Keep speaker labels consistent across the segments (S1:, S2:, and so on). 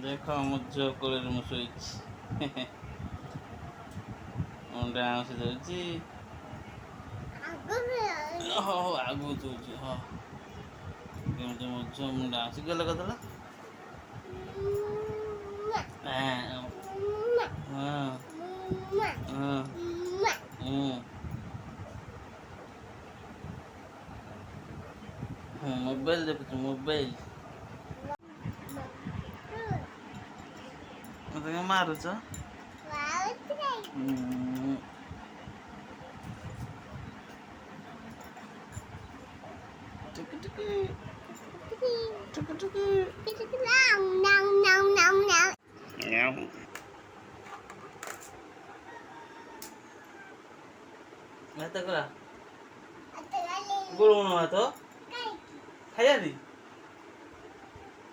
S1: ଦେଖ ମୁଁ ଝିଅ କୋଳରେ ମୁଁ ଶୋଇଛି। ମୁଁ ଡାନ୍ସ ଦେଉଛି। ହଉ ଆଗକୁ ଦଉଛି ହଁ କେମିତି ମୋ ଝିଅ ମୁଁ ଡାନ୍ସ ଗଲେ କରିଦେଲା। ମୋବାଇଲ ଦେଖୁଛୁ ମୋବାଇଲ। ମତେ କାଇଁ ମାରୁଛ? ଟିକେ ଟିକେ ଟିକେ ଟିକେ ଭାତ କଲା ଗୋଳ ଭାତ ଖାଇବାନି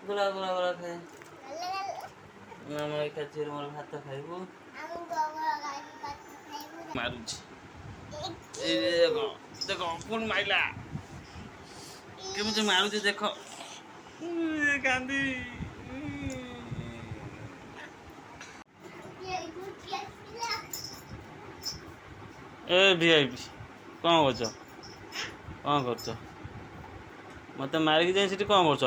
S1: ଗୋଳା ଗୋଳା ଗୋଳା ଖାଏ ମାମା ଖାଇଛି ମୋର ଭାତ ଖାଇବୁ ମାରୁଛି ଏଇ ଦେଖ ଦେଖ ପୁଣି ମାଇଲା କେମିତି ମାରୁଛି ଦେଖ କାନ୍ଦି ଏ ଭିଆଇପି କ'ଣ କରୁଛ କ'ଣ କରୁଛ ମୋତେ ମାରିକି ଯାଇ ସେଠି କ'ଣ କରୁଛ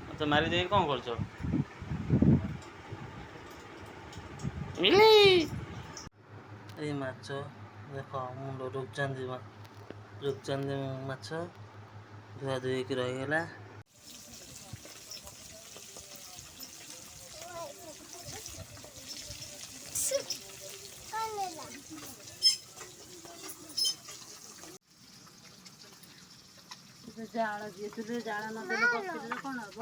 S1: ମୋତେ ମାରିକି ଯାଇକି କ'ଣ କରୁଛ ଏଇ ମାଛ ଦେଖ ମୁଣ୍ଡ ରୂପଚାନ୍ଦି ମାଛ ଧୁଆ ଧୁଇ ହେଇକି ରହିଗଲା।
S2: ଜାଳ ଦିଏ ଜାଳ ନଦେଲେ ବସିଲେ କ'ଣ ହବ?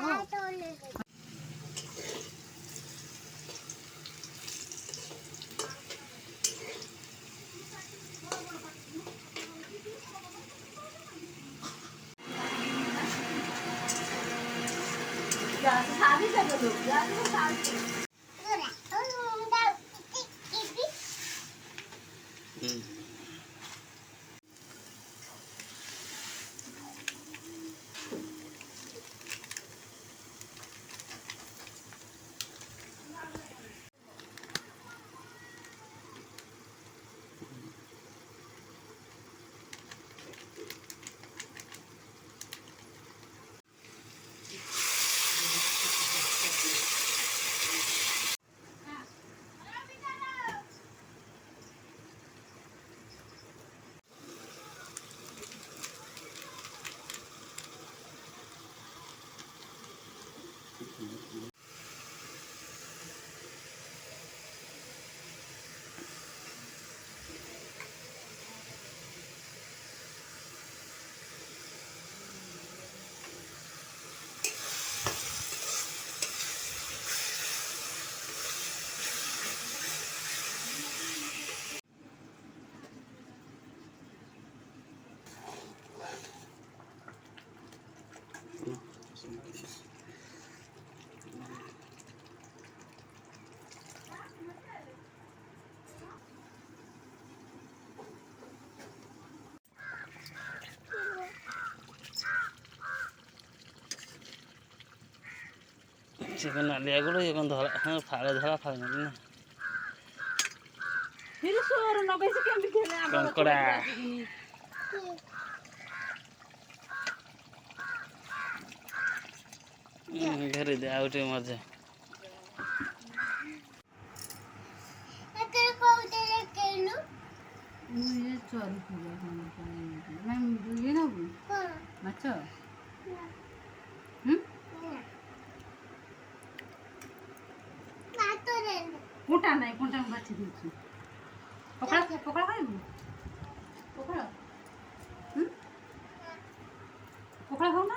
S1: ସେ କ'ଣ ନାଲିଆ ଗୋଡ଼ ଇଏ କ'ଣ ଧଳା ହଁ ଫାଳେ ଧଳା ଫାଳେ ନାଲି ନା କଙ୍କଡ଼ା ଘରେ ଦେ ଆଉ ଟିକେ ମଜା
S2: ମାଛ কোটা নাই কোনটা বাছি দিচ্ছি পকড়া পকড়া খাইবু পকড়া পকড়া খাও না